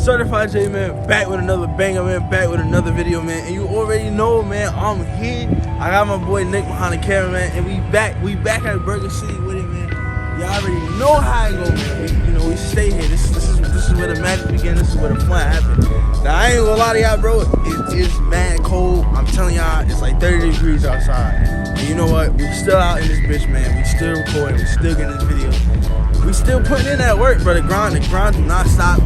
Certified J, man, back with another banger, man, back with another video, man. And you already know, man, I'm here. I got my boy Nick behind the camera, man, and we back at Burger City with it, man. Y'all already know how it go, man. We stay here. This is where the magic begins. This is where the fun happens. Now, I ain't gonna lie to y'all, bro. It is mad cold. I'm telling y'all, it's like 30 degrees outside. And you know what? We still out in this bitch, man. We still recording. We still getting this video. We still putting in that work, bro. The grind do not stop.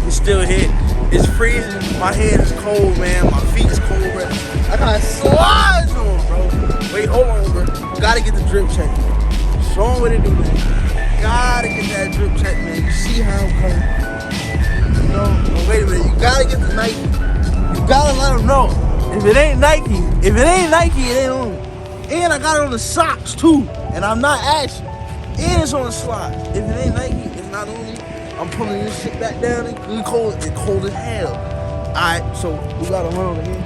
We still hit. It's freezing. My head is cold, man. My feet is cold, bro. I got slides on, bro. Wait, hold on, bro. Gotta get the drip check. Show them what it do, man. Gotta get that drip check, man. You see how I'm coming. Oh, wait a minute. You gotta get the Nike. You gotta let them know. If it ain't Nike, it ain't on. And I got it on the socks, too. And I'm not ashy. And it's on the slide. If it ain't Nike, it's not on me. I'm pulling this shit back down. It's cold as hell. Alright, so we got a horn over here.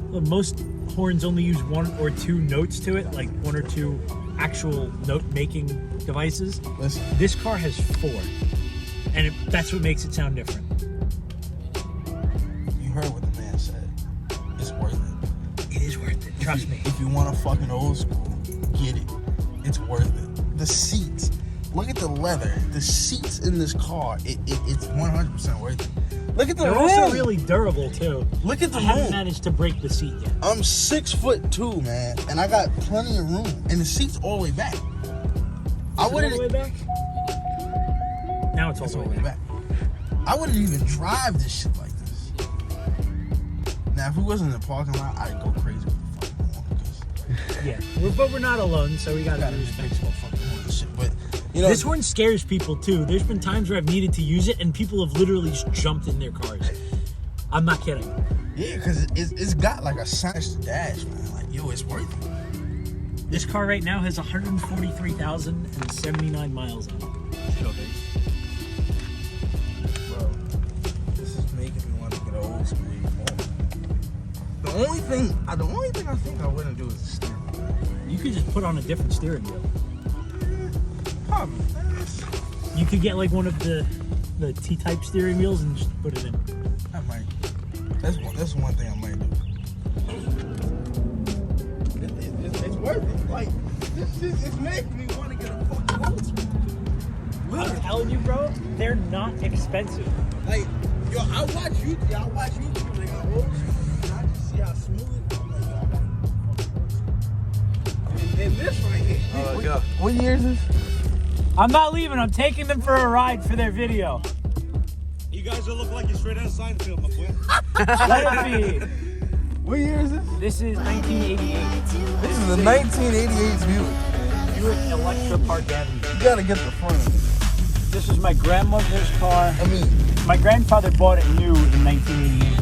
Well, most horns only use one or two notes to it, like one or two actual note-making devices. Listen. This car has four, and that's what makes it sound different. You heard what the man said. It's worth it. It is worth it. Trust me. If you want a fucking old school, get it. It's worth it. The seats. Look at the leather. The seats in this car. It's 100% worth it. Look at the room. They're also really durable too. Look at the I room. haven't managed to break the seat yet. I'm 6'2", man, and I got plenty of room, and the seat's all the way back. All the way back? Now it's all the way back. I wouldn't even drive this shit like this. Now, if we wasn't in the parking lot, I'd go crazy with the fucking horn. Yeah, but we're not alone, so we gotta be respectful. Shit, but this horn scares people too. There's been times where I've needed to use it, and people have literally just jumped in their cars. I'm not kidding. Yeah, because it's got like a sinister dash, man. Like, yo, it's worth it. This car right now has 143,079 miles on it. Okay. Bro, this is making me want to get an old school even more. The only thing I think I wouldn't do is the steering wheel. You could just put on a different steering wheel. Probably. You could get like one of the T-type steering wheels and just put it in. I might. That's one thing I might do. It's worth it. Like, this is making me want to get a fucking old school. I'm telling you, bro, they're not expensive. Like, yo, I watch YouTube. They got old school, and I just see how smooth it is. I'm like, yo, I got a fucking old school. And this right here. What year is this? I'm not leaving. I'm taking them for a ride for their video. You guys will look like you're straight out of Seinfeld, my boy. Let it be. What year is this? This is 1988. This is a 1988 Buick. Buick Electra Park Avenue. You gotta get the front of it. This is my grandmother's car. I mean, my grandfather bought it new in 1988,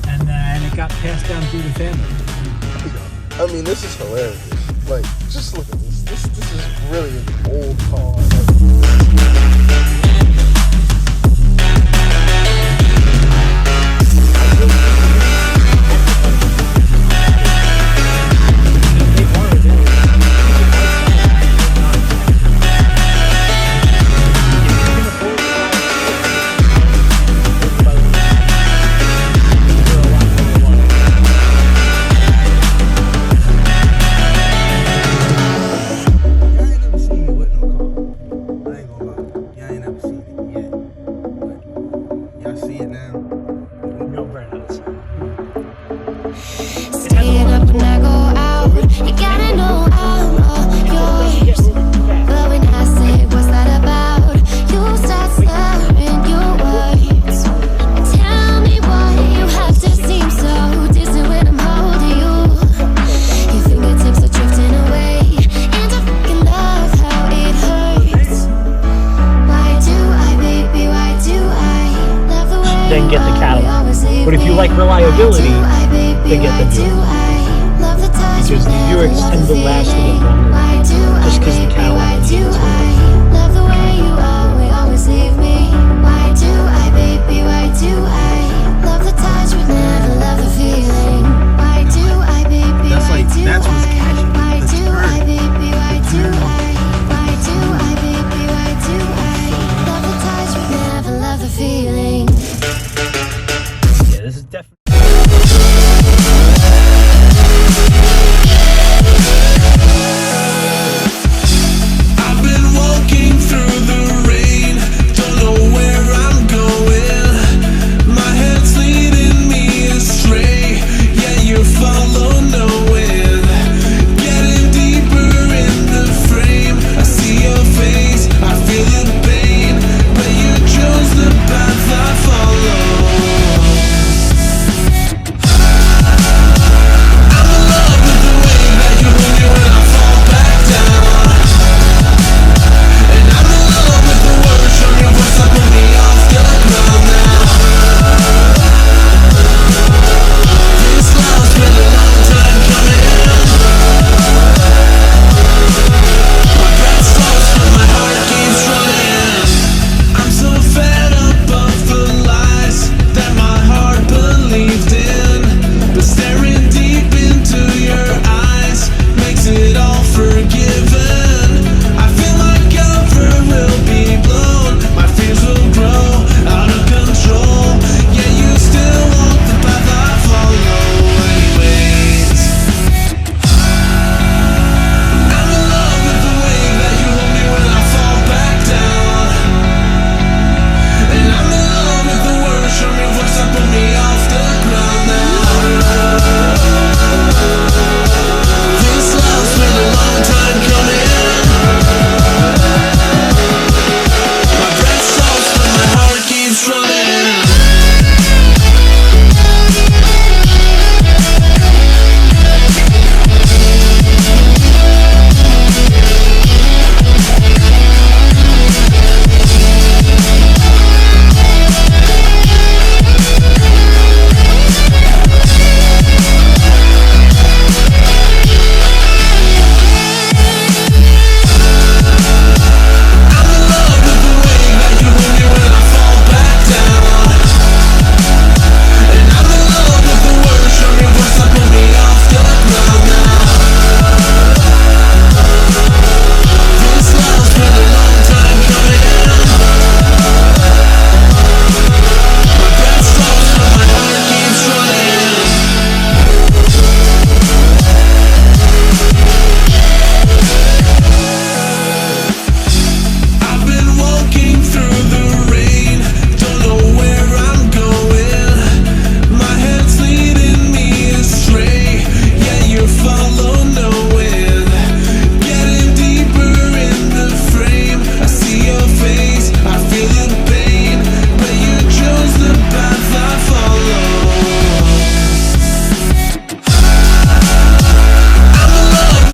and then it got passed down through the family. I mean, this is hilarious. Like, just look at this. This is really an old car. Then get the Cadillac. But if you like reliability, then get the Buick. Because the Buicks tend to last a bit longer, just because the Cadillac